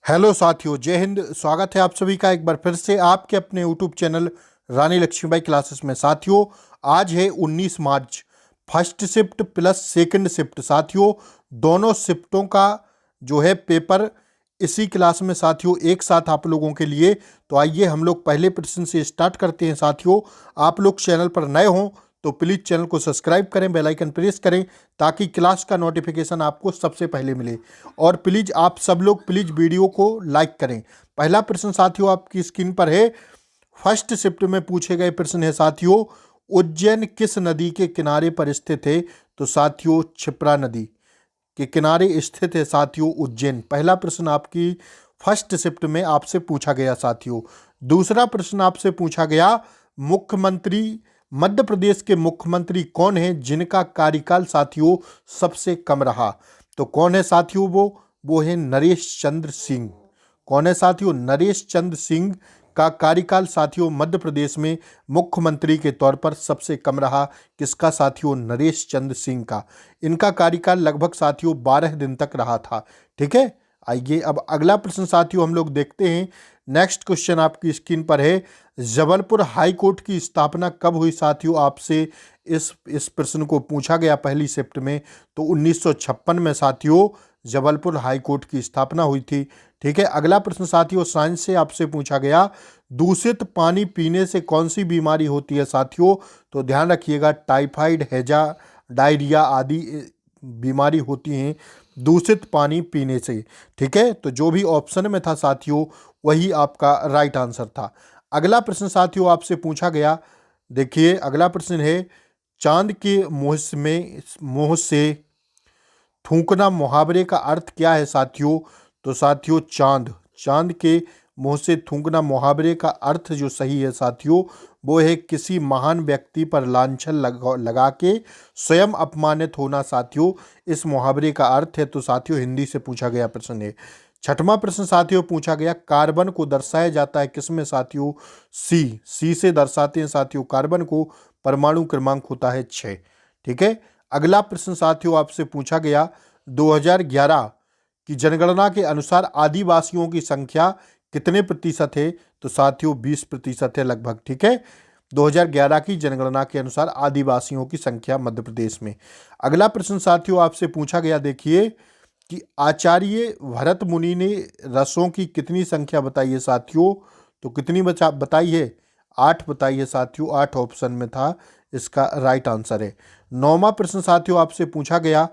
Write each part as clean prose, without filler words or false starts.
Hello साथियों, जय हिंद। स्वागत है आप सभी का एक बार फिर से आपके अपने YouTube channel Rani Laxmibai classes में। साथियों, आज है 19 मार्च, first shift plus second shift. साथियों, दोनों शिफ्टों का जो है पेपर इसी क्लास में साथियों एक साथ आप लोगों के लिए। तो आइए हम लोग पहले प्रश्न से स्टार्ट करते हैं। साथियों, आप लोग चैनल पर नए हों तो प्लीज़ चैनल को सब्सक्राइब करें, बेल आइकन प्रेस करें ताकि क्लास का नोटिफिकेशन आपको सबसे पहले मिले। और प्लीज़ आप सब लोग प्लीज़ वीडियो को लाइक करें। पहला प्रश्न साथियों आपकी स्क्रीन पर है। फर्स्ट शिफ्ट में पूछे गए प्रश्न है साथियों, उज्जैन किस नदी के किनारे पर स्थित है? तो साथियों, क्षिप्रा नदी के किनारे स्थित है साथियों उज्जैन। पहला प्रश्न आपकी फर्स्ट शिफ्ट में आपसे पूछा गया साथियों। दूसरा प्रश्न आपसे पूछा गया, मुख्यमंत्री मध्य प्रदेश के मुख्यमंत्री कौन है जिनका कार्यकाल साथियों सबसे कम रहा? तो कौन है साथियों? वो है नरेश चंद्र सिंह। कौन है साथियों? नरेश चंद्र सिंह का कार्यकाल साथियों मध्य प्रदेश में मुख्यमंत्री के तौर पर सबसे कम रहा। किसका साथियों? नरेश चंद्र सिंह का। इनका कार्यकाल लगभग साथियों 12 दिन तक रहा था। ठीक है, आइए अब अगला प्रश्न साथियों हम लोग देखते हैं। नेक्स्ट क्वेश्चन आपकी स्क्रीन पर है। जबलपुर हाई कोर्ट की स्थापना कब हुई साथियों? आपसे इस प्रश्न को पूछा गया पहली शिफ्ट में। तो 1956 में साथियों जबलपुर हाई कोर्ट की स्थापना हुई थी। ठीक है, अगला प्रश्न साथियों साइंस से आपसे पूछा गया, दूषित पानी पीने से कौन सी बीमारी होती है साथियों? तो ध्यान रखिएगा, टाइफाइड, हैजा, डायरिया आदि बीमारी होती हैं दूषित पानी पीने से। ठीक है, तो जो भी ऑप्शन में था साथियों वही आपका राइट आंसर था। अगला प्रश्न साथियों आपसे पूछा गया, देखिए अगला प्रश्न है, चांद के मुंह से थूकना मुहावरे का अर्थ क्या है साथियों? तो साथियों चांद के मुंह से थूकना मुहावरे का अर्थ जो सही है साथियों वो है किसी महान व्यक्ति पर लांछन लगा के स्वयं अपमानित होना साथियों इस मुहावरे का अर्थ है। तो साथियों हिंदी से पूछा गया प्रश्न है। छठवां प्रश्न साथियों पूछा गया, कार्बन को दर्शाया जाता है किसमें साथियों? सी से दर्शाते हैं साथियों कार्बन को। परमाणु क्रमांक होता है 6। ठीक है, अगला प्रश्न साथियों आपसे पूछा गया, 2011 की जनगणना के अनुसार आदिवासियों की संख्या कितने प्रतिशत है? तो साथियों 20% है लगभग। ठीक है, 2011 की जनगणना के अनुसार आदिवासियों की संख्या मध्य प्रदेश में। अगला प्रश्न साथियों आपसे पूछा गया, देखिए कि आचार्य भरत मुनि ने रसों की कितनी संख्या बताई है साथियों? तो कितनी बताई है? 8 बताई है साथियों, 8 ऑप्शन में था, इसका राइट आंसर है। नौवां प्रश्न साथियों आपसे पूछा गया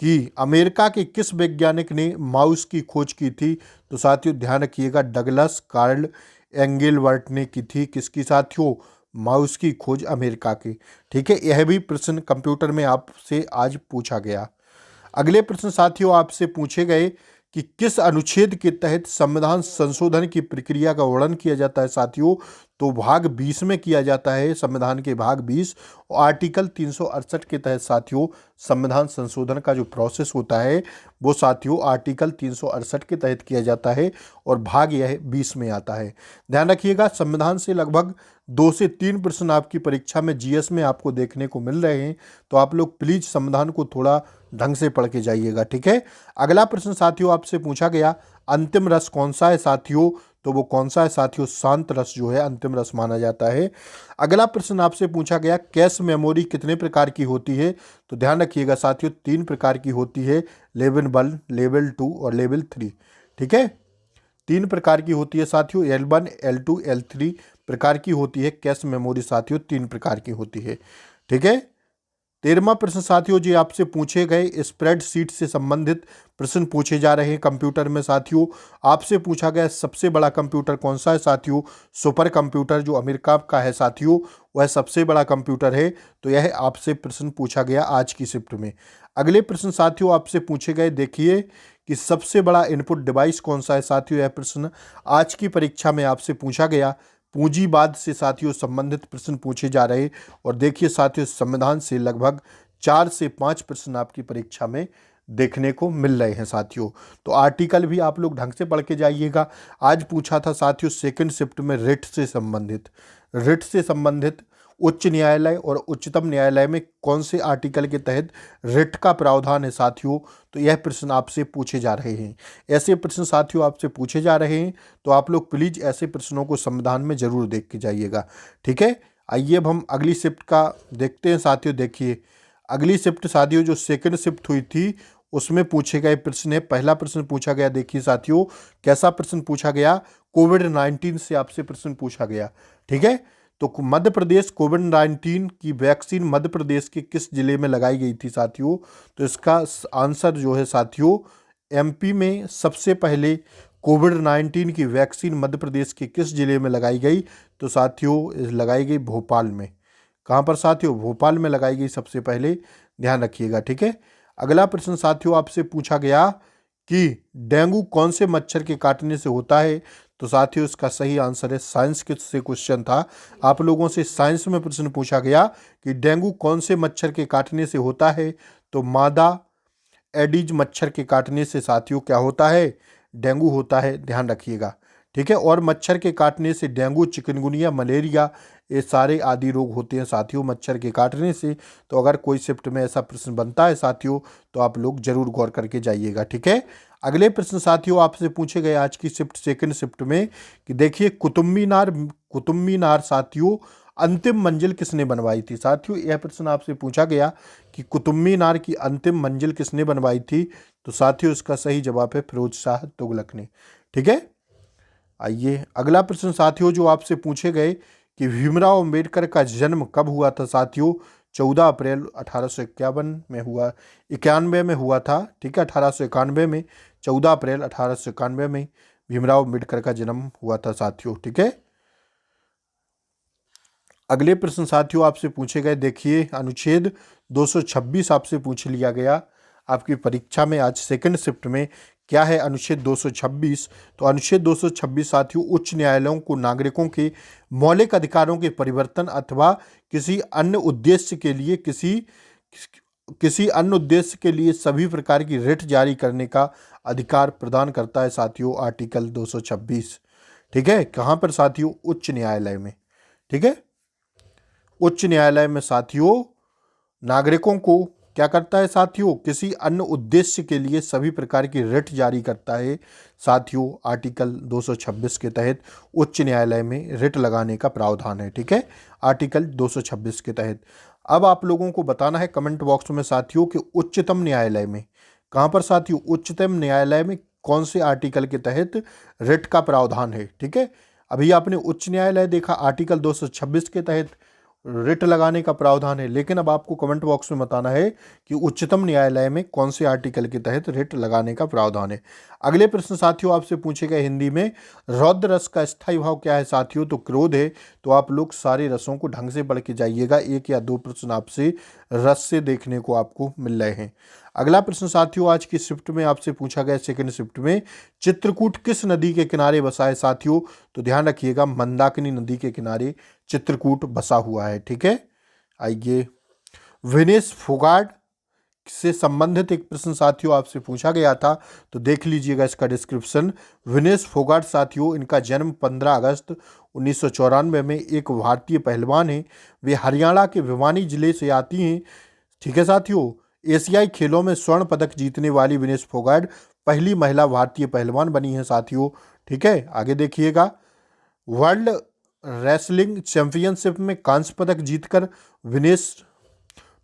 कि अमेरिका के किस वैज्ञानिक ने माउस की खोज की थी? तो साथियों ध्यान रखिएगा, डगलस कार्ल एंगलवर्ट ने की थी। किसकी साथियों? माउस की खोज अमेरिका की। ठीक है, यह भी प्रश्न कंप्यूटर में आपसे आज पूछा गया। अगले प्रश्न साथियों आपसे पूछे गए कि किस अनुच्छेद के तहत संविधान संशोधन की प्रक्रिया का वर्णन किया जाता है साथियों? तो भाग 20 में किया जाता है, संविधान के भाग 20 और आर्टिकल 368 के तहत साथियों संविधान संशोधन का जो प्रोसेस होता है वो साथियों आर्टिकल 368 के तहत किया जाता है और भाग यह 20 में आता है। ध्यान रखिएगा, संविधान से लगभग 2 से 3 प्रश्न आपकी परीक्षा में जीएस में आपको देखने को मिल रहे हैं, तो आप लोग प्लीज संविधान को थोड़ा ढंग से पढ़ के जाइएगा। ठीक है, अगला प्रश्न साथियों आपसे पूछा गया, अंतिम रस कौन सा है साथियों? तो वो कौन सा है साथियों? शांत रस जो है अंतिम रस माना जाता है। अगला प्रश्न आपसे पूछा गया, कैश मेमोरी कितने प्रकार की होती है? तो ध्यान रखिएगा साथियों 3 प्रकार की होती है, लेवल 1, लेवल 2 और लेवल 3। ठीक है, 3 प्रकार की होती है साथियों, L1, L2, L3 प्रकार की होती है कैश मेमोरी साथियों, 3 प्रकार की होती है। ठीक है, 13वां प्रश्न साथियों जी आपसे पूछे गए स्प्रेडशीट से संबंधित प्रश्न पूछे जा रहे हैं कंप्यूटर में साथियों। आपसे पूछा गया सबसे बड़ा कंप्यूटर कौन सा है साथियों? सुपर कंप्यूटर जो अमेरिका का है साथियों वह सबसे बड़ा कंप्यूटर है। तो यह आपसे प्रश्न पूछा गया आज की शिफ्ट में। अगले प्रश्न साथियों आपसे पूछे गए, देखिए कि सबसे बड़ा इनपुट डिवाइस कौन सा है साथियों? यह प्रश्न आज की परीक्षा में आपसे पूछा गया। पूंजीवाद से साथियों संबंधित प्रश्न पूछे जा रहे और देखिए साथियों संविधान से लगभग 4 से 5 प्रश्न आपकी परीक्षा में देखने को मिल रहे हैं साथियों। तो आर्टिकल भी आप लोग ढंग से पढ़ के जाइएगा। आज पूछा था साथियों सेकंड शिफ्ट में रिट से संबंधित उच्च न्यायालय और उच्चतम न्यायालय में कौन से आर्टिकल के तहत रिट का प्रावधान है साथियों। तो यह प्रश्न आपसे पूछे जा रहे हैं। ऐसे प्रश्न साथियों आपसे पूछे जा रहे हैं, तो आप लोग प्लीज ऐसे प्रश्नों को संविधान में जरूर देख के जाइएगा। ठीक है, आइए अब हम अगली शिफ्ट का देखते हैं साथियों। देखिए अगली शिफ्ट साथियों जो सेकंड शिफ्ट हुई थी उसमें पूछे गए प्रश्न है। पहला प्रश्न पूछा गया, देखिए साथियों कैसा प्रश्न पूछा गया, कोविड-19 से आपसे प्रश्न पूछा गया। ठीक है, तो मध्य प्रदेश कोविड-19 की वैक्सीन मध्य प्रदेश के किस जिले में लगाई गई थी साथियों। तो इसका आंसर जो है साथियों, एमपी में सबसे पहले कोविड-19 की वैक्सीन मध्य प्रदेश के किस जिले में लगाई गई। तो साथियों लगाई गई भोपाल में। कहाँ पर साथियों, भोपाल में लगाई गई सबसे पहले, ध्यान रखिएगा। ठीक है, अगला प्रश्न साथियों आपसे पूछा गया कि डेंगू कौन से मच्छर के काटने से होता है। तो साथियों इसका सही आंसर है, साइंस के से क्वेश्चन था, आप लोगों से साइंस में प्रश्न पूछा गया कि डेंगू कौन से मच्छर के काटने से होता है। तो मादा एडिज मच्छर के काटने से साथियों क्या होता है, डेंगू होता है, ध्यान रखिएगा। ठीक है, और मच्छर के काटने से डेंगू, चिकनगुनिया, मलेरिया ये सारे आदि रोग होते हैं साथियों मच्छर के काटने से। तो अगर कोई शिफ्ट में ऐसा प्रश्न बनता है साथियों तो आप लोग जरूर गौर करके जाइएगा। ठीक है, अगले प्रश्न साथियों आपसे पूछे गए आज की शिफ्ट सेकंड शिफ्ट में कि देखिए कुतुब मीनार साथियों अंतिम मंजिल किसने बनवाई थी। साथियों यह प्रश्न आपसे पूछा गया कि कुतुब मीनार की अंतिम मंजिल किसने बनवाई थी। तो साथियों इसका सही जवाब है फिरोज शाह तुगलक ने। ठीक है, आइए अगला प्रश्न साथियों जो आपसे पूछे गए कि भीमराव अंबेडकर का जन्म कब हुआ था साथियों। 14 अप्रैल 1851 में हुआ, 91 में हुआ था। ठीक है, 1891 में, 14 अप्रैल 1891 में भीमराव अंबेडकर का जन्म हुआ था साथियों। ठीक है, अगले प्रश्न साथियों आपसे पूछे गए, देखिए अनुच्छेद 226 आपसे पूछ लिया गया आपकी परीक्षा में आज सेकंड शिफ्ट में। क्या है अनुच्छेद 226। तो अनुच्छेद 226 साथियों उच्च न्यायालयों को नागरिकों के मौलिक अधिकारों के परिवर्तन अथवा किसी अन्य उद्देश्य के लिए सभी प्रकार की रिट जारी करने का अधिकार प्रदान करता है साथियों आर्टिकल 226। ठीक है, कहाँ पर साथियों, उच्च न्यायालय में। ठीक है, उच्च न्यायालय में साथियों नागरिकों को क्या करता है साथियों, किसी अन्य उद्देश्य के लिए सभी प्रकार की रिट जारी करता है साथियों आर्टिकल 226 के तहत उच्च न्यायालय में रिट लगाने का प्रावधान है। ठीक है, आर्टिकल 226 के तहत। अब आप लोगों को बताना है कमेंट बॉक्स में साथियों कि उच्चतम न्यायालय में, कहाँ पर साथियों, उच्चतम न्यायालय में कौन से आर्टिकल के तहत रिट का प्रावधान है। ठीक है, अभी आपने उच्च न्यायालय देखा, आर्टिकल 226 के तहत रिट लगाने का प्रावधान है, लेकिन अब आपको कमेंट बॉक्स में बताना है कि उच्चतम न्यायालय में कौन से आर्टिकल के तहत रिट लगाने का प्रावधान है। अगले प्रश्न साथियों आपसे पूछे गए हिंदी में, रौद्र रस का स्थायी भाव क्या है साथियों। तो क्रोध है। तो आप लोग सारे रसों को ढंग से पढ़ के जाइएगा, एक या दो प्रश्न आपसे रस से देखने को आपको मिल रहे हैं। अगला प्रश्न साथियों आज की शिफ्ट में आपसे पूछा गया सेकंड शिफ्ट में, चित्रकूट किस नदी के किनारे बसा है साथियों। तो ध्यान रखिएगा मंदाकिनी नदी के किनारे चित्रकूट बसा हुआ है। ठीक है, आइए विनेश फोगाट से संबंधित एक प्रश्न साथियों आपसे पूछा गया था, तो देख लीजिएगा इसका डिस्क्रिप्शन। विनेश फोगाट साथियों इनका जन्म 15 अगस्त 1994 में, एक भारतीय पहलवान है। वे हरियाणा के भिवानी जिले से आती हैं। ठीक है साथियों, एशियाई खेलों में स्वर्ण पदक जीतने वाली विनेश फोगाट पहली महिला भारतीय पहलवान बनी है साथियों। ठीक है, आगे देखिएगा, वर्ल्ड रेसलिंग चैंपियनशिप में कांस्य पदक जीतकर विनेश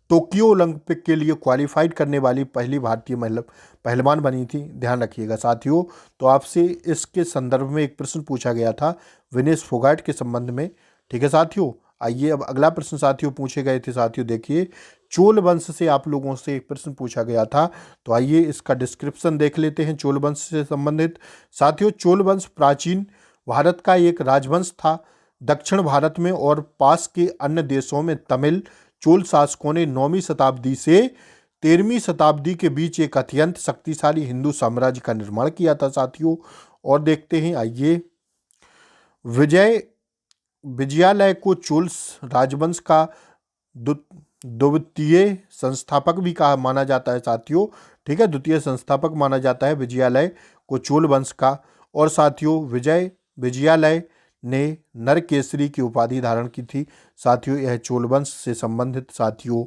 टोक्यो ओलंपिक के लिए क्वालिफाइड करने वाली पहली भारतीय महिला पहलवान बनी थी, ध्यान रखिएगा साथियों। तो आपसे इसके संदर्भ में एक प्रश्न पूछा गया था विनेश फोगाट के संबंध में। ठीक है साथियों, आइए अब अगला प्रश्न साथियों पूछे गए थे साथियों, देखिए चोल वंश से आप लोगों से एक प्रश्न पूछा गया था। तो आइए इसका डिस्क्रिप्शन देख लेते हैं चोल वंश से संबंधित। साथियों चोल वंश प्राचीन भारत का एक राजवंश था। दक्षिण भारत में और पास के अन्य देशों में तमिल चोल शासकों ने 9वीं शताब्दी से 13वीं शताब्दी के बीच एक अत्यंत शक्तिशाली हिंदू साम्राज्य का निर्माण किया था साथियों। और देखते हैं, आइए विजयालय को चोल राजवंश का द्वितीय संस्थापक भी कहा माना जाता है साथियों। ठीक है, द्वितीय संस्थापक माना जाता है विजयालय को चोल वंश का। और साथियों विजयालय ने नरकेसरी की उपाधि धारण की थी। साथियों यह चोल वंश से संबंधित साथियों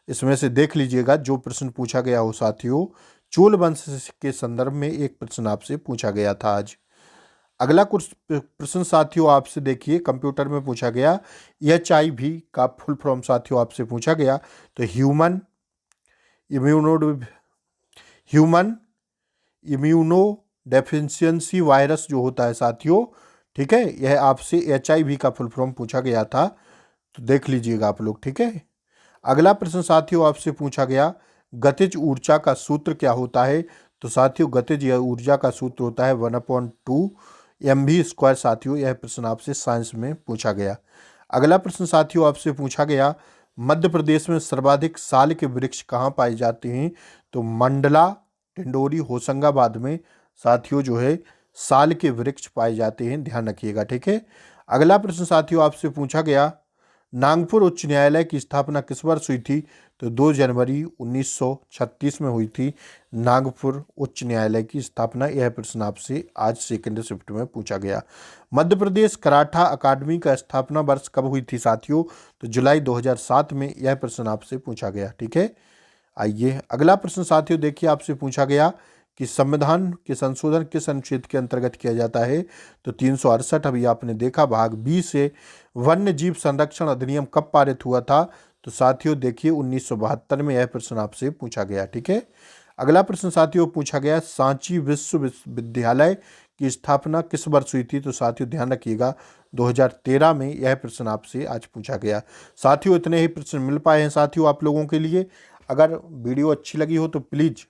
इसमें से देख लीजिएगा जो प्रश्न पूछा गया हो साथियों, चोल वंश के संदर्भ में एक प्रश्न आपसे पूछा गया था आज। अगला कुछ प्रश्न साथियों आपसे देखिए कंप्यूटर में पूछा गया, HIV का फुल फॉर्म साथियों आपसे पूछा गया तो ह्यूमन इम्यूनो डेफिशिएंसी वायरस जो होता है साथियों, ठीक है, यह आपसे HIV का फुल फॉर्म पूछा गया था, तो देख लीजिएगा आप लोग, ठीक है। अगला प्रश्न साथियों आपसे पूछा गया, गतिज ऊर्जा का सूत्र क्या होता है, तो साथियों गतिज ऊर्जा का सूत्र होता है 1/2 mv²। साथियों यह प्रश्न आपसे साइंस में पूछा गया। अगला प्रश्न साथियों आपसे पूछा गया, मध्य प्रदेश में सर्वाधिक साल के वृक्ष कहाँ पाए जाते हैं, तो मंडला, टिंडोरी, होशंगाबाद में साथियों जो है साल के वृक्ष पाए जाते हैं, ध्यान रखिएगा, ठीक है। अगला प्रश्न साथियों आपसे पूछा गया, नागपुर उच्च न्यायालय की स्थापना किस वर्ष हुई थी, तो 2 जनवरी 1936 में हुई थी नागपुर उच्च न्यायालय की स्थापना। यह प्रश्न आपसे आज सेकंड शिफ्ट में पूछा गया। मध्य प्रदेश कराठा अकादमी का स्थापना वर्ष कब हुई थी साथियों, तो जुलाई 2007 में यह प्रश्न आपसे पूछा गया, ठीक है। आइए अगला प्रश्न साथियों देखिए आपसे पूछा गया कि संविधान के संशोधन किस अनुच्छेद के अंतर्गत किया जाता है, तो 368 अभी आपने देखा भाग 20 से। वन्य जीव संरक्षण अधिनियम कब पारित हुआ था, तो साथियों देखिए 1972 में यह प्रश्न आपसे पूछा गया, ठीक है। अगला प्रश्न साथियों पूछा गया, सांची विश्वविद्यालय की स्थापना किस वर्ष हुई थी, तो साथियों ध्यान रखिएगा 2013 में यह प्रश्न आपसे आज पूछा गया। साथियों इतने ही प्रश्न मिल पाए हैं साथियों आप लोगों के लिए। अगर वीडियो अच्छी लगी हो तो प्लीज़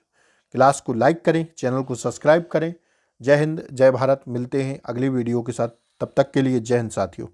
क्लास को लाइक करें, चैनल को सब्सक्राइब करें। जय हिंद, जय भारत। मिलते हैं अगली वीडियो के साथ, तब तक के लिए जय हिंद साथियों।